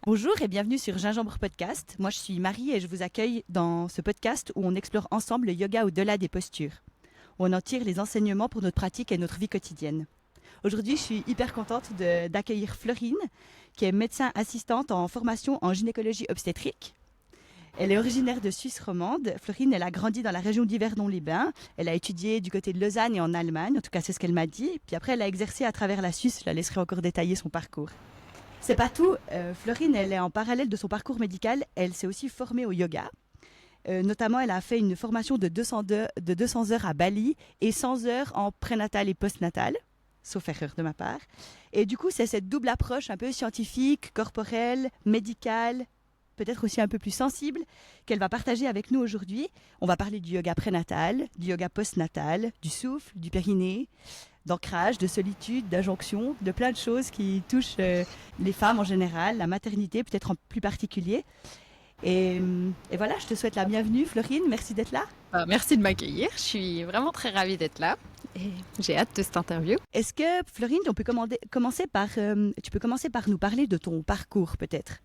Bonjour et bienvenue sur Gingembre Podcast. Moi, je suis Marie et je vous accueille dans ce podcast où on explore ensemble le yoga au-delà des postures. Où on en tire les enseignements pour notre pratique et notre vie quotidienne. Aujourd'hui, je suis hyper contente d'accueillir Florine, qui est médecin assistante en formation en gynécologie obstétrique. Elle est originaire de Suisse romande. Florine, elle a grandi dans la région d'Yverdon-les-Bains. Elle a étudié du côté de Lausanne et en Allemagne, en tout cas c'est ce qu'elle m'a dit. Puis après, elle a exercé à travers la Suisse. Je la laisserai encore détailler son parcours. C'est pas tout. Florine, elle est en parallèle de son parcours médical, elle s'est aussi formée au yoga. Notamment, elle a fait une formation de 200 heures à Bali et 100 heures en prénatal et postnatal, sauf erreur de ma part. Et du coup, c'est cette double approche un peu scientifique, corporelle, médicale, peut-être aussi un peu plus sensible, qu'elle va partager avec nous aujourd'hui. On va parler du yoga prénatal, du yoga postnatal, du souffle, du périnée, d'ancrage, de solitude, d'injonction, de plein de choses qui touchent les femmes en général, la maternité peut-être en plus particulier. Et voilà, je te souhaite la bienvenue, Florine. Merci d'être là. Merci de m'accueillir. Je suis vraiment très ravie d'être là et j'ai hâte de cette interview. Est-ce que, Florine, tu peux commencer par nous parler de ton parcours, peut-être?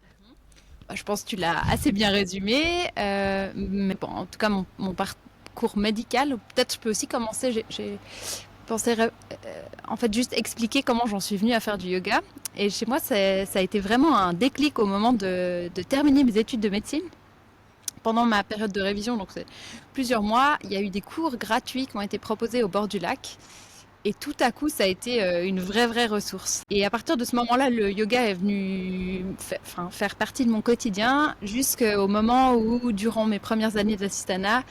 Je pense que tu l'as assez bien résumé, mais bon, en tout cas, mon parcours médical, ou peut-être je peux aussi commencer. J'ai pensé en fait juste expliquer comment j'en suis venue à faire du yoga. Et chez moi, ça a été vraiment un déclic au moment de terminer mes études de médecine. Pendant ma période de révision, donc c'est plusieurs mois, il y a eu des cours gratuits qui m'ont été proposés au bord du lac. Et tout à coup, ça a été une vraie ressource. Et à partir de ce moment-là, le yoga est venu faire partie de mon quotidien jusqu'au moment où, durant mes premières années d'assistanat,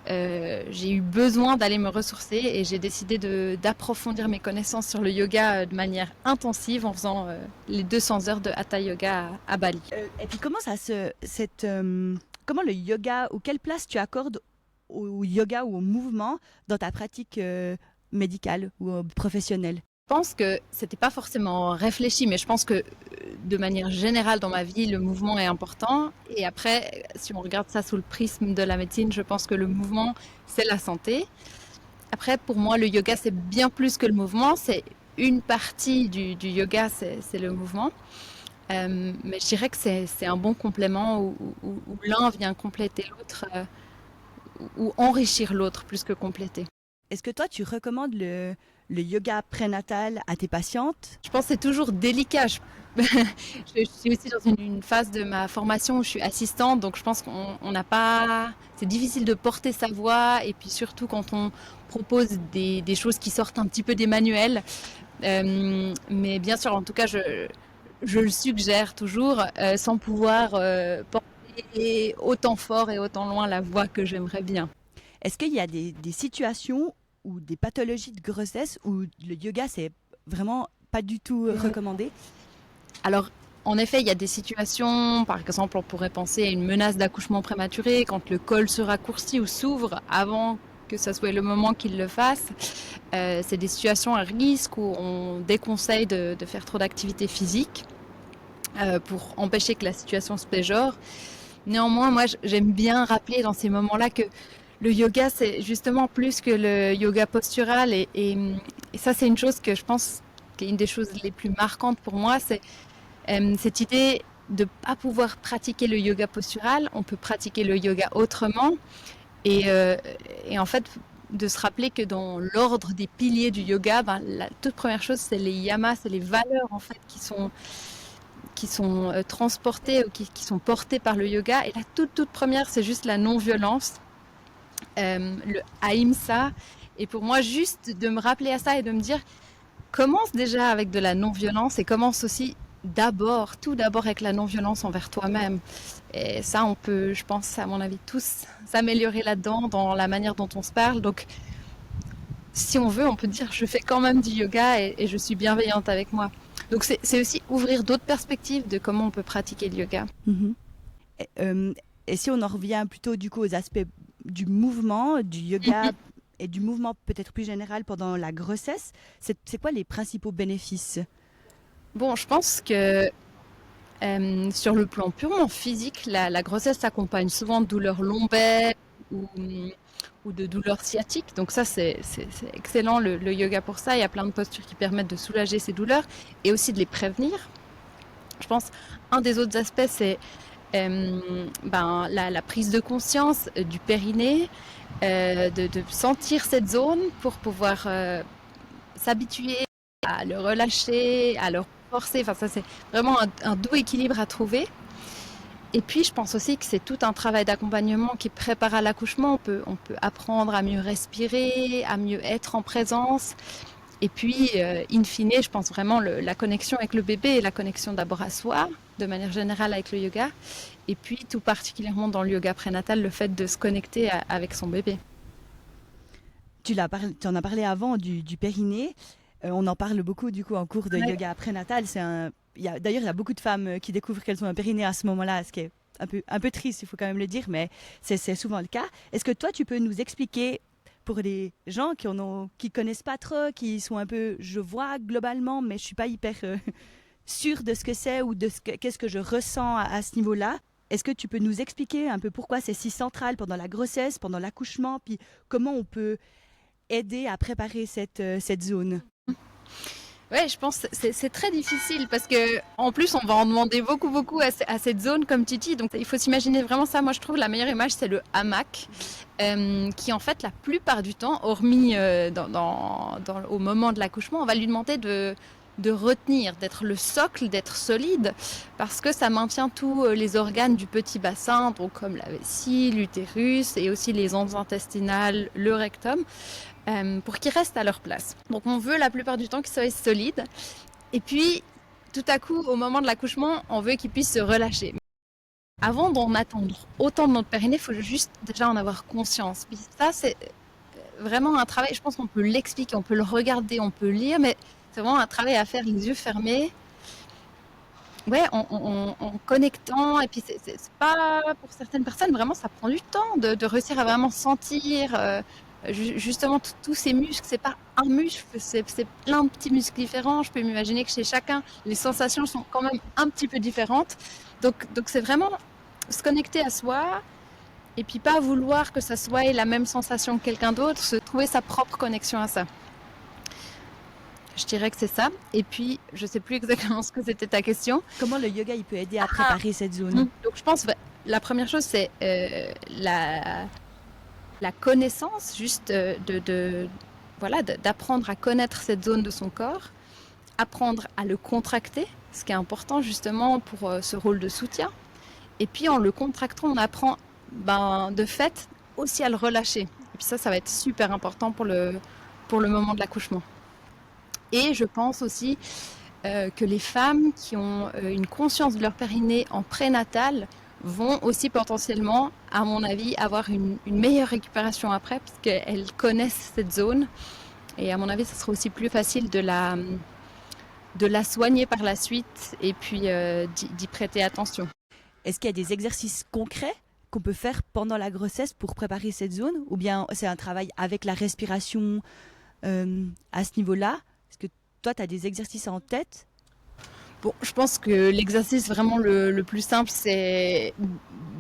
j'ai eu besoin d'aller me ressourcer et j'ai décidé d'approfondir mes connaissances sur le yoga de manière intensive en faisant les 200 heures de Hatha Yoga à Bali. Et puis comment le yoga, ou quelle place tu accordes au yoga ou au mouvement dans ta pratique médicale ou professionnelle? Je pense que c'était pas forcément réfléchi, mais je pense que de manière générale dans ma vie, le mouvement est important. Et après, si on regarde ça sous le prisme de la médecine, je pense que le mouvement, c'est la santé. Après, pour moi, le yoga, c'est bien plus que le mouvement. C'est une partie du yoga, c'est le mouvement. Mais je dirais que c'est un bon complément où l'un vient compléter l'autre ou enrichir l'autre plus que compléter. Est-ce que toi, tu recommandes le yoga prénatal à tes patientes? Je pense que c'est toujours délicat. Je suis aussi dans une phase de ma formation où je suis assistante, donc je pense qu'on n'a pas... C'est difficile de porter sa voix, et puis surtout quand on propose des choses qui sortent un petit peu des manuels. Mais bien sûr, en tout cas, je le suggère toujours, sans pouvoir porter autant fort et autant loin la voix que j'aimerais bien. Est-ce qu'il y a des situations ou des pathologies de grossesse où le yoga, c'est vraiment pas du tout recommandé? Alors, en effet, il y a des situations, par exemple, on pourrait penser à une menace d'accouchement prématuré, quand le col se raccourcit ou s'ouvre avant que ce soit le moment qu'il le fasse. C'est des situations à risque où on déconseille de faire trop d'activité physique pour empêcher que la situation se péjore. Néanmoins, moi, j'aime bien rappeler dans ces moments-là que le yoga, c'est justement plus que le yoga postural. Et ça, c'est une chose que je pense qui est une des choses les plus marquantes pour moi, c'est cette idée de ne pas pouvoir pratiquer le yoga postural. On peut pratiquer le yoga autrement. Et en fait, de se rappeler que dans l'ordre des piliers du yoga, la toute première chose, c'est les yamas, c'est les valeurs en fait qui sont transportées ou qui sont portées par le yoga. Et la toute première, c'est juste la non-violence. Le ahimsa. Et pour moi, juste de me rappeler à ça et de me dire, commence déjà avec de la non-violence et commence aussi tout d'abord avec la non-violence envers toi-même. Et ça, on peut, je pense, à mon avis, tous s'améliorer là-dedans, dans la manière dont on se parle. Donc, si on veut, on peut dire, je fais quand même du yoga et je suis bienveillante avec moi. Donc, c'est aussi ouvrir d'autres perspectives de comment on peut pratiquer le yoga. Mm-hmm. Et si on en revient plutôt du coup aux aspects du mouvement, du yoga et du mouvement peut-être plus général pendant la grossesse, c'est quoi les principaux bénéfices? Bon, je pense que sur le plan purement physique, la grossesse s'accompagne souvent de douleurs lombaires ou de douleurs sciatiques. Donc ça, c'est excellent le yoga pour ça. Il y a plein de postures qui permettent de soulager ces douleurs et aussi de les prévenir. Je pense un des autres aspects, c'est la prise de conscience du périnée, de sentir cette zone pour pouvoir s'habituer à le relâcher, à le forcer. Enfin, ça, c'est vraiment un doux équilibre à trouver. Et puis, je pense aussi que c'est tout un travail d'accompagnement qui prépare à l'accouchement. On peut apprendre à mieux respirer, à mieux être en présence. Et puis, in fine, je pense vraiment la connexion avec le bébé et la connexion d'abord à soi, de manière générale avec le yoga. Et puis, tout particulièrement dans le yoga prénatal, le fait de se connecter avec son bébé. Tu en as parlé avant du périnée. On en parle beaucoup du coup en cours de Ouais. yoga prénatal. D'ailleurs, il y a beaucoup de femmes qui découvrent qu'elles ont un périnée à ce moment-là, ce qui est un peu triste, il faut quand même le dire, mais c'est souvent le cas. Est-ce que toi, tu peux nous expliquer pour les gens qui connaissent pas trop, qui sont un peu, je vois globalement, mais je suis pas hyper sûre de ce que c'est ou de qu'est-ce que je ressens à ce niveau-là. Est-ce que tu peux nous expliquer un peu pourquoi c'est si central pendant la grossesse, pendant l'accouchement, puis comment on peut aider à préparer cette zone? Ouais, je pense que c'est très difficile parce que en plus on va en demander beaucoup à cette zone comme tu dis. Donc il faut s'imaginer vraiment ça. Moi je trouve la meilleure image c'est le hamac qui en fait la plupart du temps, hormis au moment de l'accouchement, on va lui demander de retenir, d'être le socle, d'être solide parce que ça maintient tous les organes du petit bassin, donc comme la vessie, l'utérus et aussi les ondes intestinales, le rectum. Pour qu'ils restent à leur place. Donc on veut la plupart du temps qu'ils soient solides. Et puis, tout à coup, au moment de l'accouchement, on veut qu'ils puissent se relâcher. Avant d'en attendre autant de notre périnée, il faut juste déjà en avoir conscience. Puis ça, c'est vraiment un travail, je pense qu'on peut l'expliquer, on peut le regarder, on peut lire, mais c'est vraiment un travail à faire les yeux fermés. Ouais, en connectant, et puis c'est pas pour certaines personnes, vraiment ça prend du temps de réussir à vraiment sentir justement tous ces muscles. C'est pas un muscle, c'est plein de petits muscles différents. Je peux m'imaginer que chez chacun, les sensations sont quand même un petit peu différentes. Donc c'est vraiment se connecter à soi et puis pas vouloir que ça soit la même sensation que quelqu'un d'autre, se trouver sa propre connexion à ça. Je dirais que c'est ça. Et puis, je sais plus exactement ce que c'était ta question. Comment le yoga il peut aider à préparer cette zone? Donc, je pense la première chose, c'est la connaissance, juste d'apprendre à connaître cette zone de son corps, apprendre à le contracter, ce qui est important justement pour ce rôle de soutien. Et puis, en le contractant, on apprend de fait aussi à le relâcher. Et puis ça va être super important pour le moment de l'accouchement. Et je pense aussi que les femmes qui ont une conscience de leur périnée en prénatal vont aussi potentiellement, à mon avis, avoir une meilleure récupération après, parce qu'elles connaissent cette zone. Et à mon avis, ce sera aussi plus facile de la soigner par la suite et puis d'y prêter attention. Est-ce qu'il y a des exercices concrets qu'on peut faire pendant la grossesse pour préparer cette zone? Ou bien c'est un travail avec la respiration à ce niveau-là? Est-ce que toi, tu as des exercices en tête? Bon, je pense que l'exercice vraiment le plus simple, c'est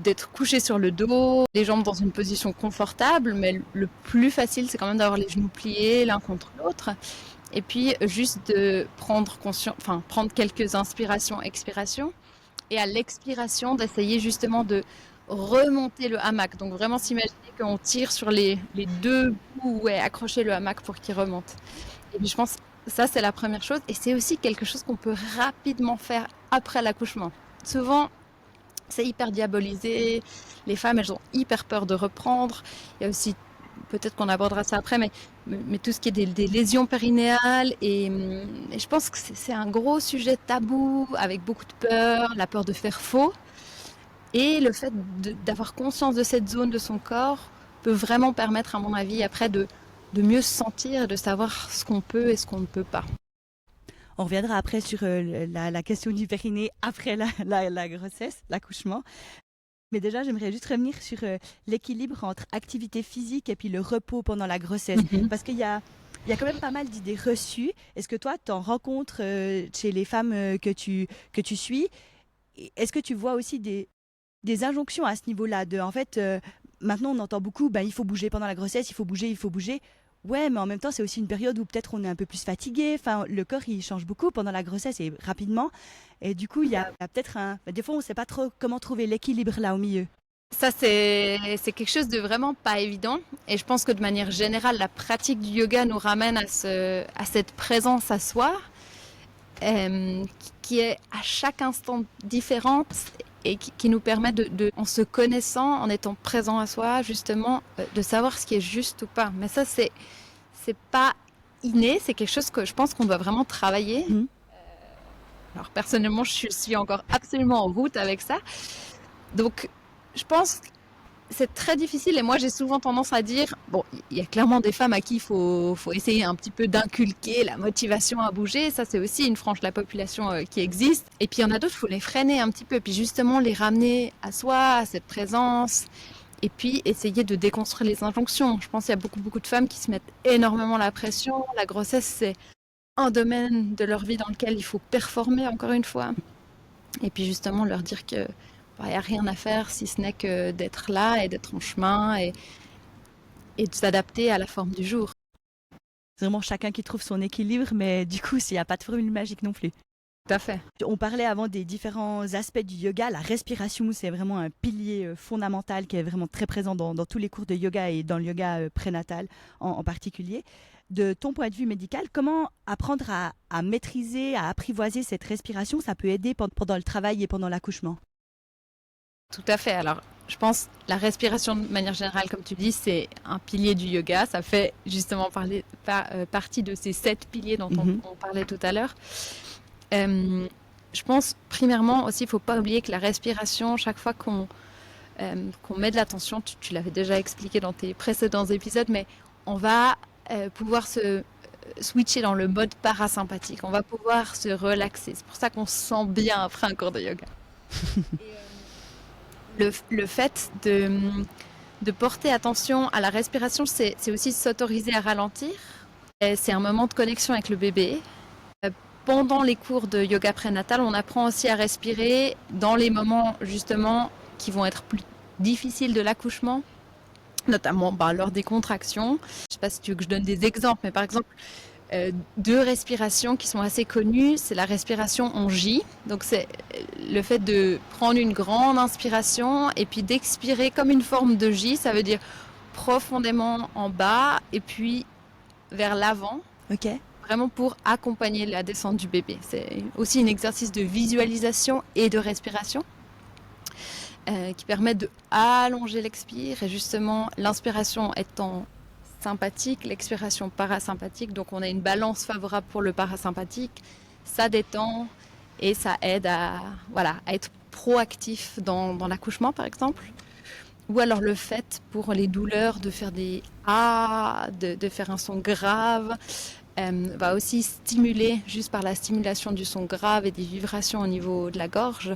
d'être couché sur le dos, les jambes dans une position confortable, mais le plus facile, c'est quand même d'avoir les genoux pliés l'un contre l'autre. Et puis, juste de prendre quelques inspirations, expirations. Et à l'expiration, d'essayer justement de remonter le hamac. Donc, vraiment s'imaginer qu'on tire sur les deux bouts où est accroché le hamac pour qu'il remonte. Et puis, je pense ça, c'est la première chose. Et c'est aussi quelque chose qu'on peut rapidement faire après l'accouchement. Souvent, c'est hyper diabolisé. Les femmes, elles ont hyper peur de reprendre. Il y a aussi, peut-être qu'on abordera ça après, mais tout ce qui est des lésions périnéales. Et je pense que c'est un gros sujet tabou, avec beaucoup de peur, la peur de faire faux. Et le fait d'avoir conscience de cette zone de son corps peut vraiment permettre, à mon avis, après de mieux se sentir et de savoir ce qu'on peut et ce qu'on ne peut pas. On reviendra après sur la question du périnée après la grossesse, l'accouchement. Mais déjà, j'aimerais juste revenir sur l'équilibre entre activité physique et puis le repos pendant la grossesse. Parce qu'il y a quand même pas mal d'idées reçues. Est-ce que toi, tu en rencontres chez les femmes que tu suis? Est-ce que tu vois aussi des injonctions à ce niveau-là en fait, maintenant, on entend beaucoup, il faut bouger pendant la grossesse, il faut bouger. Ouais, mais en même temps, c'est aussi une période où peut-être on est un peu plus fatigué. Enfin, le corps, il change beaucoup pendant la grossesse et rapidement. Et du coup, il y a peut-être des fois, on ne sait pas trop comment trouver l'équilibre là au milieu. Ça, c'est quelque chose de vraiment pas évident. Et je pense que de manière générale, la pratique du yoga nous ramène à cette présence à soi, qui est à chaque instant différente et qui nous permet en se connaissant, en étant présent à soi, justement, de savoir ce qui est juste ou pas. Mais ça, c'est pas inné, c'est quelque chose que je pense qu'on doit vraiment travailler. Mhm. Alors personnellement, je suis encore absolument en route avec ça. Donc, je pense que c'est très difficile et moi j'ai souvent tendance à dire, bon, il y a clairement des femmes à qui faut essayer un petit peu d'inculquer la motivation à bouger, ça c'est aussi une frange de la population qui existe. Et puis il y en a d'autres, il faut les freiner un petit peu, puis justement les ramener à soi, à cette présence, et puis essayer de déconstruire les injonctions. Je pense qu'il y a beaucoup de femmes qui se mettent énormément la pression. La grossesse, c'est un domaine de leur vie dans lequel il faut performer encore une fois. Et puis justement leur dire que il n'y a rien à faire si ce n'est que d'être là et d'être en chemin et de s'adapter à la forme du jour. C'est vraiment chacun qui trouve son équilibre, mais du coup, s'il n'y a pas de formule magique non plus. Tout à fait. On parlait avant des différents aspects du yoga. La respiration, c'est vraiment un pilier fondamental qui est vraiment très présent dans tous les cours de yoga et dans le yoga prénatal en particulier. De ton point de vue médical, comment apprendre à maîtriser, à apprivoiser cette respiration, ça peut aider pendant le travail et pendant l'accouchement? Tout à fait. Alors, je pense la respiration de manière générale, comme tu dis, c'est un pilier du yoga. Ça fait justement partie de ces 7 piliers dont on parlait tout à l'heure. Je pense, primairement aussi, il ne faut pas oublier que la respiration, chaque fois qu'on met de l'attention, tu l'avais déjà expliqué dans tes précédents épisodes, mais on va pouvoir se switcher dans le mode parasympathique. On va pouvoir se relaxer. C'est pour ça qu'on se sent bien après un cours de yoga. Le fait de porter attention à la respiration, c'est aussi s'autoriser à ralentir. C'est un moment de connexion avec le bébé. Pendant les cours de yoga prénatal, on apprend aussi à respirer dans les moments justement qui vont être plus difficiles de l'accouchement, notamment lors des contractions. Je ne sais pas si tu veux que je donne des exemples, mais par exemple, 2 respirations qui sont assez connues, c'est la respiration en J. Donc c'est le fait de prendre une grande inspiration et puis d'expirer comme une forme de J. Ça veut dire profondément en bas et puis vers l'avant. Ok. Vraiment pour accompagner la descente du bébé. C'est aussi un exercice de visualisation et de respiration qui permet de allonger l'expire et justement l'inspiration étant sympathique, l'expiration parasympathique. Donc on a une balance favorable pour le parasympathique. Ça détend et ça aide à être proactif dans l'accouchement par exemple. Ou alors le fait pour les douleurs de faire des A, de faire un son grave, va aussi stimuler, juste par la stimulation du son grave et des vibrations au niveau de la gorge,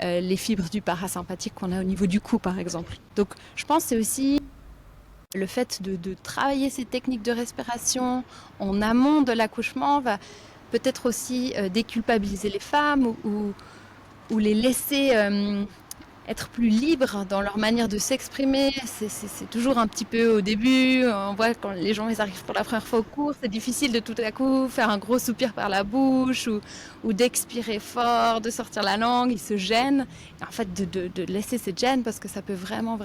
les fibres du parasympathique qu'on a au niveau du cou par exemple. Donc je pense que c'est aussi le fait de travailler ces techniques de respiration en amont de l'accouchement va peut-être aussi déculpabiliser les femmes ou les laisser être plus libres dans leur manière de s'exprimer. C'est toujours un petit peu au début, on voit quand les gens ils arrivent pour la première fois au cours, c'est difficile de tout à coup faire un gros soupir par la bouche ou d'expirer fort, de sortir la langue, ils se gênent. Et en fait, de laisser cette gêne parce que ça peut vraiment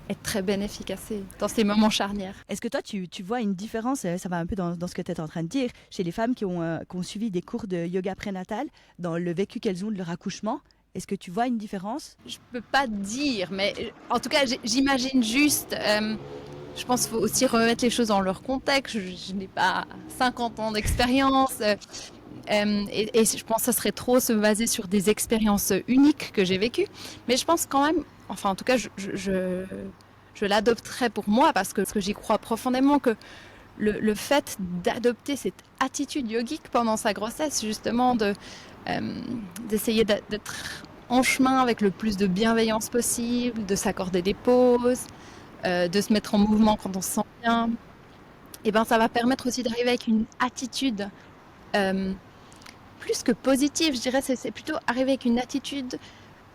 être très bénéfique dans ces moments charnières. Est-ce que toi, tu vois une différence, ça va un peu dans ce que tu es en train de dire, chez les femmes qui ont suivi des cours de yoga prénatal, dans le vécu qu'elles ont de leur accouchement? Est-ce que tu vois une différence? Je peux pas dire, mais en tout cas, j'imagine juste. Je pense qu'il faut aussi remettre les choses dans leur contexte. Je n'ai pas 50 ans d'expérience. Et je pense que ça serait trop se baser sur des expériences uniques que j'ai vécues. Mais je pense quand même, enfin en tout cas, je l'adopterai pour moi parce que j'y crois profondément que le fait d'adopter cette attitude yogique pendant sa grossesse, justement, d'essayer d'être en chemin avec le plus de bienveillance possible, de s'accorder des pauses, de se mettre en mouvement quand on se sent bien, et ben ça va permettre aussi d'arriver avec une attitude plus que positive, je dirais, c'est plutôt arriver avec une attitude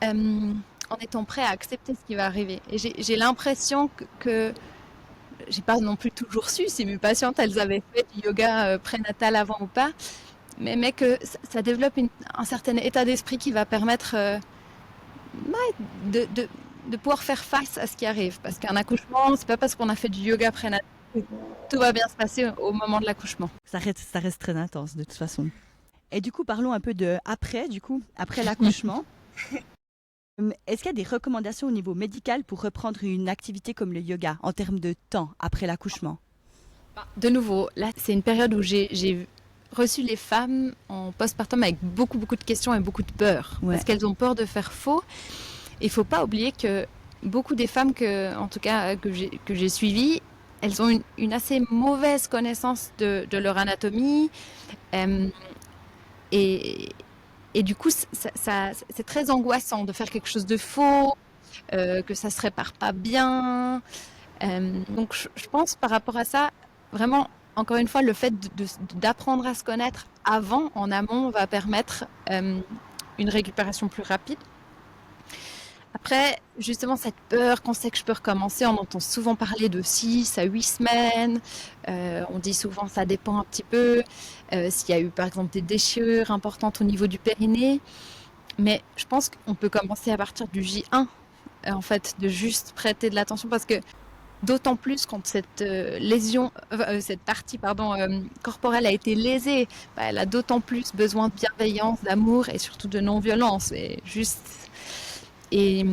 en étant prêt à accepter ce qui va arriver. Et j'ai l'impression que j'ai pas non plus toujours su si mes patientes elles avaient fait du yoga prénatal avant ou pas, mais que ça développe un certain état d'esprit qui va permettre de pouvoir faire face à ce qui arrive. Parce qu'un accouchement, c'est pas parce qu'on a fait du yoga prénatal que tout va bien se passer au moment de l'accouchement. Ça reste très intense de toute façon. Et du coup, parlons un peu de après l'accouchement. Est-ce qu'il y a des recommandations au niveau médical pour reprendre une activité comme le yoga en termes de temps après l'accouchement? De nouveau, là, c'est une période où j'ai reçu les femmes en postpartum avec beaucoup de questions et beaucoup de peur. Ouais. Parce qu'elles ont peur de faire faux. Il ne faut pas oublier que beaucoup des femmes que j'ai suivies, elles ont une assez mauvaise connaissance de leur anatomie. Et du coup, c'est très angoissant de faire quelque chose de faux, que ça se répare pas bien. Donc, je pense par rapport à ça, vraiment, encore une fois, le fait d'apprendre à se connaître en amont, va permettre une récupération plus rapide. Après, justement, cette peur, qu'on sait que je peux recommencer, on entend souvent parler de 6 à 8 semaines. On dit souvent ça dépend un petit peu. S'il y a eu, par exemple, des déchirures importantes au niveau du périnée. Mais je pense qu'on peut commencer à partir du J1, en fait, de juste prêter de l'attention. Parce que d'autant plus quand cette partie corporelle a été lésée, elle a d'autant plus besoin de bienveillance, d'amour et surtout de non-violence. Et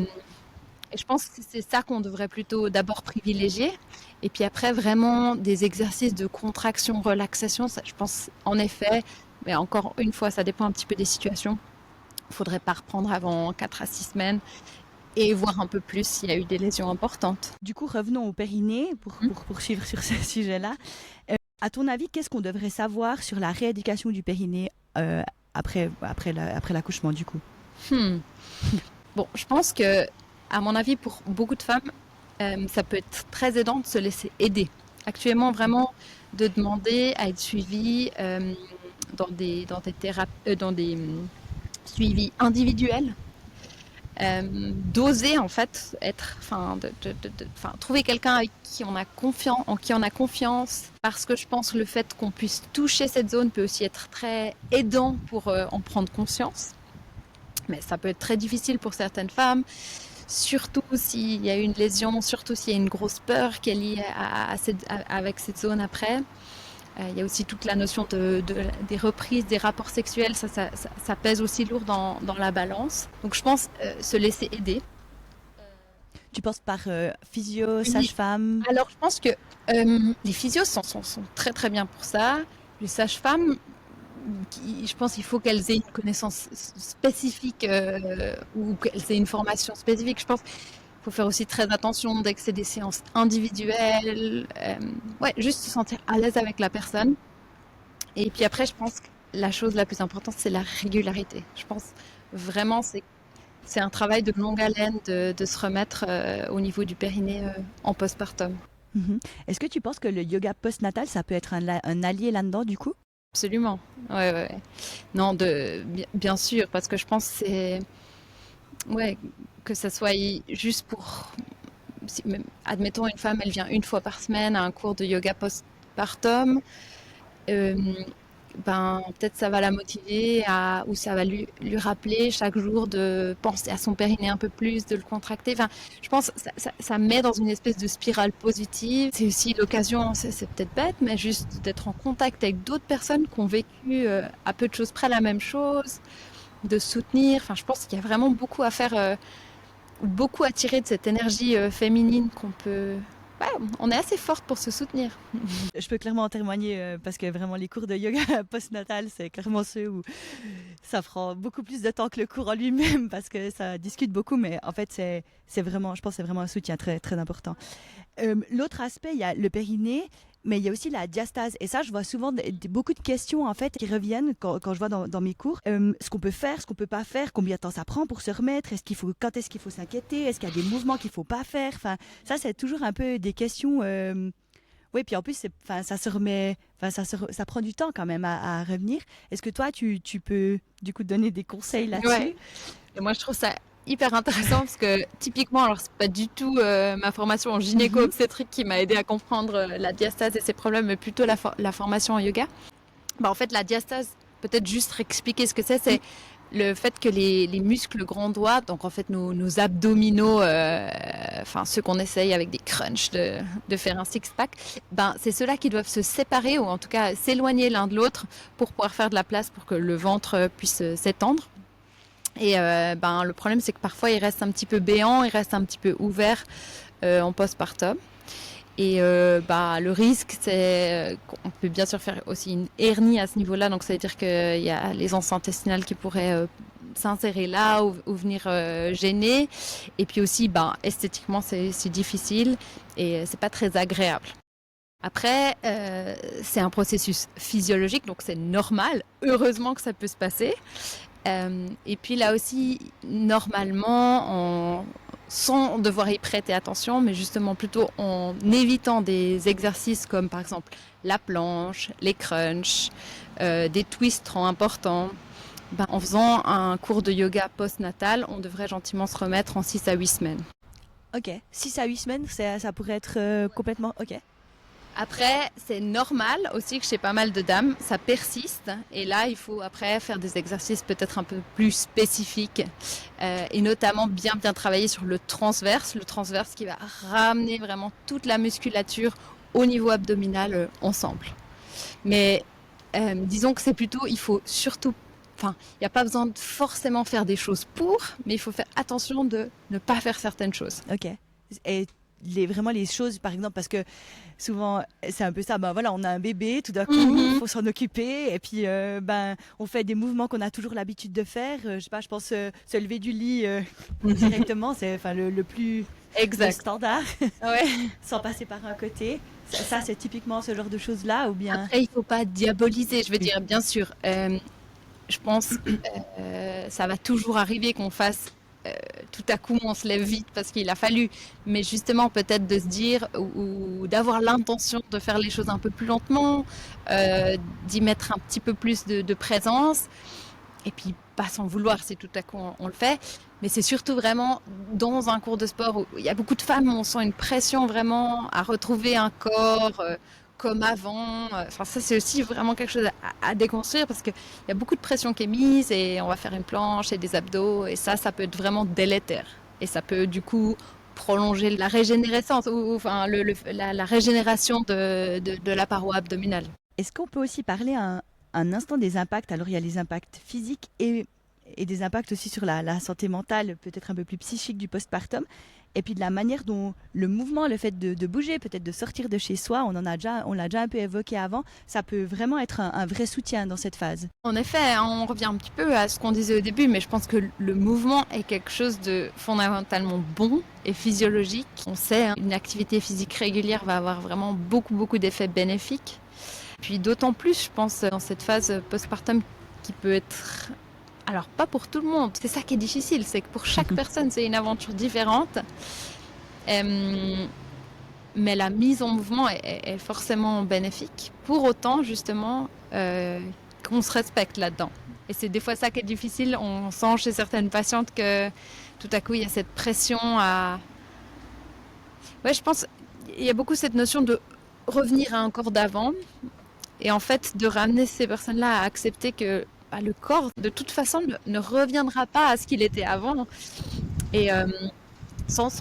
je pense que c'est ça qu'on devrait plutôt d'abord privilégier. Et puis après, vraiment, des exercices de contraction, relaxation, ça, je pense, en effet, mais encore une fois, ça dépend un petit peu des situations. Il ne faudrait pas reprendre avant 4 à 6 semaines et voir un peu plus s'il y a eu des lésions importantes. Du coup, revenons au périnée pour poursuivre sur ce sujet-là. À ton avis, qu'est-ce qu'on devrait savoir sur la rééducation du périnée après l'accouchement, du coup? Bon, je pense que, à mon avis, pour beaucoup de femmes, ça peut être très aidant de se laisser aider. Actuellement, vraiment, de demander à être suivie dans des suivis individuels, d'oser en fait trouver quelqu'un en qui on a confiance, parce que je pense que le fait qu'on puisse toucher cette zone peut aussi être très aidant pour en prendre conscience. Mais ça peut être très difficile pour certaines femmes, surtout s'il y a une lésion, surtout s'il y a une grosse peur qui est liée avec cette zone après. Il y a aussi toute la notion des reprises, des rapports sexuels, ça pèse aussi lourd dans la balance. Donc je pense se laisser aider. Tu penses par physio, sage-femme? Alors je pense que les physios sont très très bien pour ça. Les sages-femmes, je pense qu'il faut qu'elles aient une connaissance spécifique ou qu'elles aient une formation spécifique. Je pense qu'il faut faire aussi très attention dès que c'est des séances individuelles. Juste se sentir à l'aise avec la personne. Et puis après, je pense que la chose la plus importante, c'est la régularité. Je pense vraiment c'est un travail de longue haleine de se remettre au niveau du périnée en postpartum. Est-ce que tu penses que le yoga postnatal, ça peut être un allié là-dedans, du coup? Absolument, ouais. Non, bien sûr, parce que je pense que que ça soit juste pour, admettons une femme, elle vient une fois par semaine à un cours de yoga postpartum, peut-être ça va la motiver ou ça va lui rappeler chaque jour de penser à son périnée un peu plus, de le contracter. Enfin, je pense que ça met dans une espèce de spirale positive. C'est aussi l'occasion, c'est peut-être bête, mais juste d'être en contact avec d'autres personnes qui ont vécu à peu de choses près la même chose, de soutenir. Enfin, je pense qu'il y a vraiment beaucoup à faire, beaucoup à tirer de cette énergie féminine qu'on peut... on est assez forte pour se soutenir. Je peux clairement en témoigner parce que vraiment les cours de yoga postnatal, c'est clairement ceux où ça prend beaucoup plus de temps que le cours en lui-même parce que ça discute beaucoup, mais en fait c'est vraiment, je pense que c'est vraiment un soutien très, très important. L'autre aspect, il y a le périnée, mais il y a aussi la diastase. Et ça, je vois souvent beaucoup de questions en fait qui reviennent quand je vois dans mes cours. Ce qu'on peut faire, ce qu'on peut pas faire, combien de temps ça prend pour se remettre, quand est-ce qu'il faut s'inquiéter, est-ce qu'il y a des mouvements qu'il faut pas faire. Enfin, ça, c'est toujours un peu des questions. Oui, puis en plus, ça se remet, ça prend du temps quand même à revenir. Est-ce que toi, tu peux du coup donner des conseils là-dessus? Ouais. Et moi, je trouve ça hyper intéressant parce que typiquement, alors c'est pas du tout ma formation en gynéco-obstétrique qui m'a aidé à comprendre la diastase et ses problèmes, mais plutôt la formation en yoga. En fait, la diastase, peut-être juste expliquer ce que c'est le fait que les muscles grands doigts, donc en fait nos abdominaux, ceux qu'on essaye avec des crunchs de faire un six-pack, c'est ceux-là qui doivent se séparer ou en tout cas s'éloigner l'un de l'autre pour pouvoir faire de la place pour que le ventre puisse s'étendre. Et le problème, c'est que parfois, il reste un petit peu béant, il reste un petit peu ouvert en postpartum. Et le risque, c'est qu'on peut bien sûr faire aussi une hernie à ce niveau-là. Donc, ça veut dire qu'il y a les anses intestinales qui pourraient s'insérer là ou venir gêner. Et puis aussi, esthétiquement, c'est difficile et c'est pas très agréable. Après, c'est un processus physiologique, donc c'est normal. Heureusement que ça peut se passer. Et puis là aussi, normalement, sans devoir y prêter attention, mais justement plutôt en évitant des exercices comme par exemple la planche, les crunchs, des twists trop importants. En faisant un cours de yoga post-natal, on devrait gentiment se remettre en 6 à 8 semaines. Ok, 6 à 8 semaines, ça pourrait être complètement... Ok. Après, c'est normal aussi que chez pas mal de dames, ça persiste. Et là, il faut après faire des exercices peut-être un peu plus spécifiques. Et notamment bien travailler sur le transverse. Le transverse qui va ramener vraiment toute la musculature au niveau abdominal ensemble. Mais disons que c'est plutôt, il faut surtout... Enfin, il n'y a pas besoin de forcément faire des choses pour, mais il faut faire attention de ne pas faire certaines choses. Ok. Et vraiment les choses, par exemple, parce que souvent c'est un peu ça, on a un bébé, tout d'un coup il faut s'en occuper et puis on fait des mouvements qu'on a toujours l'habitude de faire, je pense se lever du lit directement, c'est le plus standard. Ouais. Sans passer par un côté, ça c'est typiquement ce genre de choses là, ou bien après il faut pas diaboliser, je veux dire, bien sûr, je pense ça va toujours arriver qu'on fasse tout à coup on se lève vite parce qu'il a fallu, mais justement peut-être de se dire ou d'avoir l'intention de faire les choses un peu plus lentement, d'y mettre un petit peu plus de présence et puis pas s'en vouloir si tout à coup on le fait, mais c'est surtout vraiment dans un cours de sport où il y a beaucoup de femmes où on sent une pression vraiment à retrouver un corps comme avant. Enfin, ça, c'est aussi vraiment quelque chose à déconstruire parce qu'il y a beaucoup de pression qui est mise et on va faire une planche et des abdos et ça peut être vraiment délétère. Et ça peut du coup prolonger la régénérescence ou la régénération de la paroi abdominale. Est-ce qu'on peut aussi parler un instant des impacts? Alors, il y a les impacts physiques et des impacts aussi sur la santé mentale, peut-être un peu plus psychique du postpartum. Et puis de la manière dont le mouvement, le fait de bouger, peut-être de sortir de chez soi, on l'a déjà un peu évoqué avant, ça peut vraiment être un vrai soutien dans cette phase. En effet, on revient un petit peu à ce qu'on disait au début, mais je pense que le mouvement est quelque chose de fondamentalement bon et physiologique. On sait, une activité physique régulière va avoir vraiment beaucoup d'effets bénéfiques. Puis d'autant plus, je pense, dans cette phase postpartum qui peut être... Alors, pas pour tout le monde. C'est ça qui est difficile, c'est que pour chaque personne, c'est une aventure différente. Mais la mise en mouvement est forcément bénéfique. Pour autant, justement, qu'on se respecte là-dedans. Et c'est des fois ça qui est difficile. On sent chez certaines patientes que tout à coup, il y a cette pression à... Ouais, je pense qu'il y a beaucoup cette notion de revenir à un corps d'avant. Et en fait, de ramener ces personnes-là à accepter que le corps, de toute façon, ne reviendra pas à ce qu'il était avant. Et sans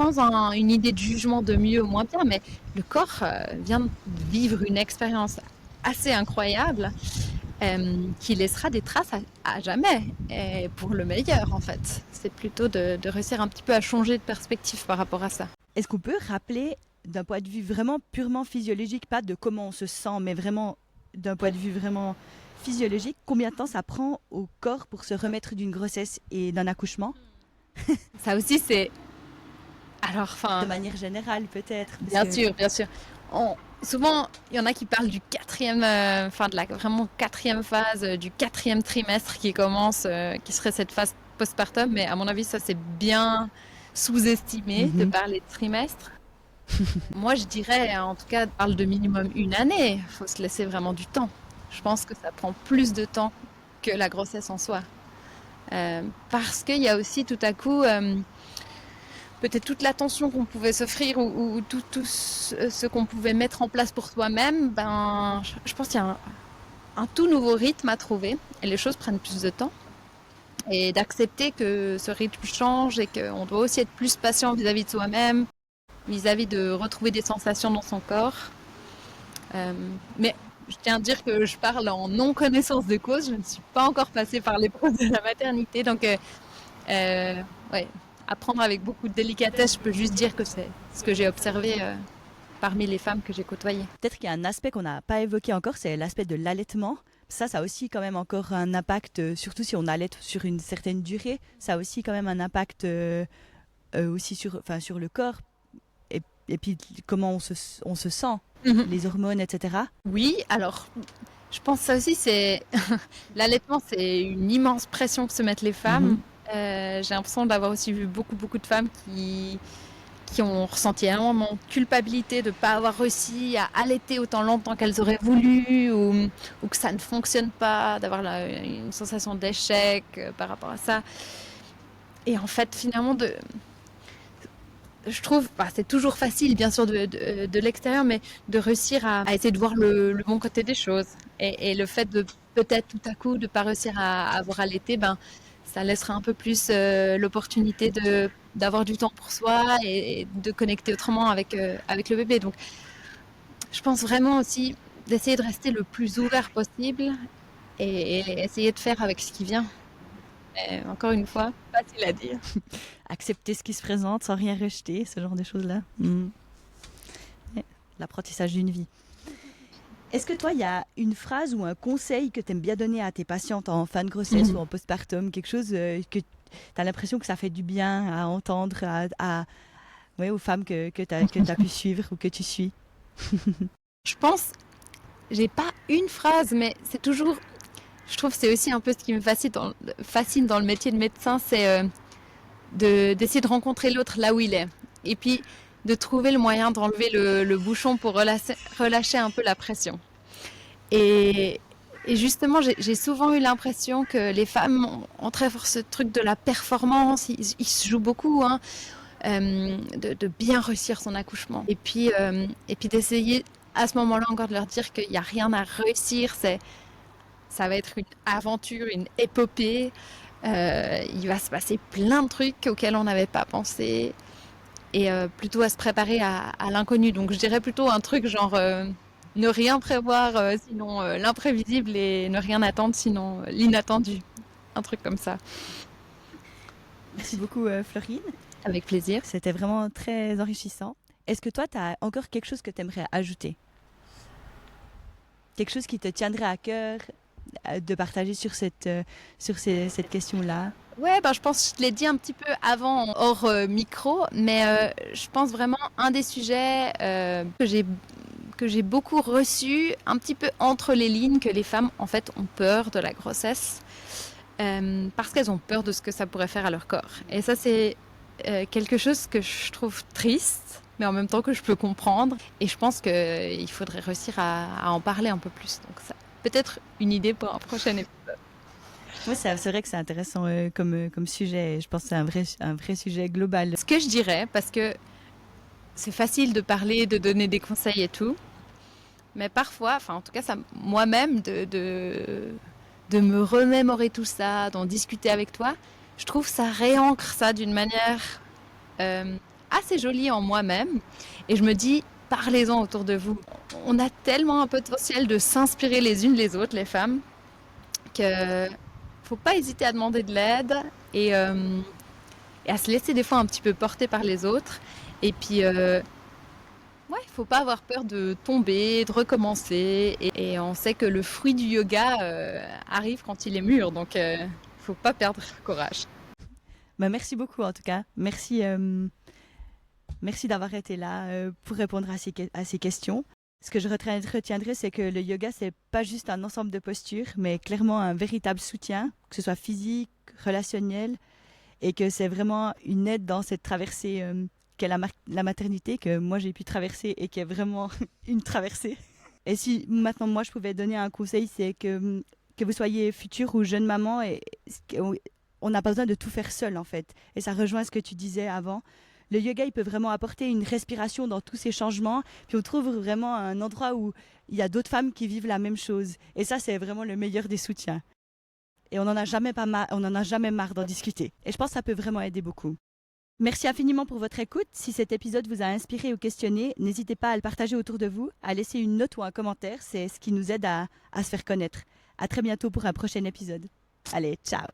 une idée de jugement de mieux ou moins bien, mais le corps vient de vivre une expérience assez incroyable qui laissera des traces à jamais, et pour le meilleur en fait. C'est plutôt de réussir un petit peu à changer de perspective par rapport à ça. Est-ce qu'on peut rappeler, d'un point de vue vraiment purement physiologique, pas de comment on se sent, mais vraiment d'un point de vue vraiment physiologique, combien de temps ça prend au corps pour se remettre d'une grossesse et d'un accouchement? Ça aussi, c'est... Alors, de manière générale, peut-être. Bien sûr. Souvent, il y en a qui parlent du quatrième, de la vraiment quatrième phase, du quatrième trimestre qui commence, qui serait cette phase postpartum. Mais à mon avis, ça c'est bien sous-estimé de parler de trimestre. Moi, je dirais, en tout cas, on parle de minimum 1 année. Il faut se laisser vraiment du temps. Je pense que ça prend plus de temps que la grossesse en soi. Parce qu'il y a aussi tout à coup peut-être toute l'attention qu'on pouvait s'offrir ou tout ce qu'on pouvait mettre en place pour soi-même, ben, je pense qu'il y a un tout nouveau rythme à trouver et les choses prennent plus de temps. Et d'accepter que ce rythme change et qu'on doit aussi être plus patient vis-à-vis de soi-même, vis-à-vis de retrouver des sensations dans son corps. Mais je tiens à dire que je parle en non-connaissance de cause, je ne suis pas encore passée par l'épreuve de la maternité, donc ouais, apprendre avec beaucoup de délicatesse, je peux juste dire que c'est ce que j'ai observé parmi les femmes que j'ai côtoyées. Peut-être qu'il y a un aspect qu'on n'a pas évoqué encore, c'est l'aspect de l'allaitement. Ça a aussi quand même encore un impact, surtout si on allait sur une certaine durée, ça a aussi quand même un impact aussi sur le corps et puis comment on se sent, les hormones, etc. Oui, alors je pense que ça aussi, c'est l'allaitement, c'est une immense pression que se mettent les femmes. J'ai l'impression d'avoir aussi vu beaucoup de femmes qui ont ressenti énormément de culpabilité de ne pas avoir réussi à allaiter autant longtemps qu'elles auraient voulu ou que ça ne fonctionne pas, d'avoir une sensation d'échec par rapport à ça. Et en fait, finalement, je trouve, c'est toujours facile, bien sûr, de l'extérieur, mais de réussir à essayer de voir le bon côté des choses. Et le fait de peut-être tout à coup de ne pas réussir à avoir allaité, ben, ça laissera un peu plus l'opportunité d'avoir du temps pour soi et de connecter autrement avec le bébé. Donc, je pense vraiment aussi d'essayer de rester le plus ouvert possible et essayer de faire avec ce qui vient. Et encore une fois, facile à dire. Accepter ce qui se présente sans rien rejeter, ce genre de choses-là. Ouais, l'apprentissage d'une vie. Est-ce que toi, il y a une phrase ou un conseil que tu aimes bien donner à tes patientes en fin de grossesse ou en postpartum, quelque chose que tu as l'impression que ça fait du bien à entendre ouais, aux femmes que tu as pu suivre ou que tu suis? Je pense, j'ai pas une phrase, mais c'est toujours, je trouve que c'est aussi un peu ce qui me fascine dans le métier de médecin, c'est d'essayer de rencontrer l'autre là où il est. Et puis de trouver le moyen d'enlever le bouchon pour relâcher un peu la pression. Et justement, j'ai souvent eu l'impression que les femmes ont très fort ce truc de la performance, ils se jouent beaucoup, hein, de bien réussir son accouchement. Et puis d'essayer à ce moment-là encore de leur dire qu'il n'y a rien à réussir, ça va être une aventure, une épopée. Il va se passer plein de trucs auxquels on n'avait pas pensé et plutôt à se préparer à l'inconnu. Donc je dirais plutôt un truc genre ne rien prévoir sinon l'imprévisible et ne rien attendre sinon l'inattendu. Un truc comme ça. Merci beaucoup Florine. Avec plaisir. C'était vraiment très enrichissant. Est-ce que toi, tu as encore quelque chose que tu aimerais ajouter? Quelque chose qui te tiendrait à cœur de partager sur cette question-là? Ouais, je pense que je l'ai dit un petit peu avant, hors micro, mais je pense vraiment un des sujets que j'ai beaucoup reçu, un petit peu entre les lignes, que les femmes, en fait, ont peur de la grossesse parce qu'elles ont peur de ce que ça pourrait faire à leur corps. Et ça, c'est quelque chose que je trouve triste, mais en même temps que je peux comprendre. Et je pense qu'il faudrait réussir à en parler un peu plus. Donc ça, peut-être une idée pour un prochain épisode. Oui, c'est vrai que c'est intéressant comme sujet. Je pense que c'est un vrai sujet global. Ce que je dirais, parce que c'est facile de parler, de donner des conseils et tout, mais parfois, enfin en tout cas ça, moi-même, de me remémorer tout ça, d'en discuter avec toi, je trouve que ça réancre ça d'une manière assez jolie en moi-même. Et je me dis, parlez-en autour de vous. On a tellement un potentiel de s'inspirer les unes les autres, les femmes, que faut pas hésiter à demander de l'aide et à se laisser des fois un petit peu porter par les autres. Et puis, ouais, faut pas avoir peur de tomber, de recommencer. Et on sait que le fruit du yoga arrive quand il est mûr, donc faut pas perdre courage. Merci beaucoup en tout cas. Merci d'avoir été là pour répondre à ces questions. Ce que je retiendrai, c'est que le yoga, c'est pas juste un ensemble de postures, mais clairement un véritable soutien, que ce soit physique, relationnel, et que c'est vraiment une aide dans cette traversée qu'est la maternité, que moi j'ai pu traverser et qui est vraiment une traversée. Et si maintenant moi je pouvais donner un conseil, c'est que vous soyez future ou jeune maman, on n'a pas besoin de tout faire seul en fait. Et ça rejoint ce que tu disais avant. Le yoga, il peut vraiment apporter une respiration dans tous ces changements. Puis on trouve vraiment un endroit où il y a d'autres femmes qui vivent la même chose. Et ça, c'est vraiment le meilleur des soutiens. Et on n'en a jamais marre d'en discuter. Et je pense que ça peut vraiment aider beaucoup. Merci infiniment pour votre écoute. Si cet épisode vous a inspiré ou questionné, n'hésitez pas à le partager autour de vous, à laisser une note ou un commentaire. C'est ce qui nous aide à se faire connaître. À très bientôt pour un prochain épisode. Allez, ciao!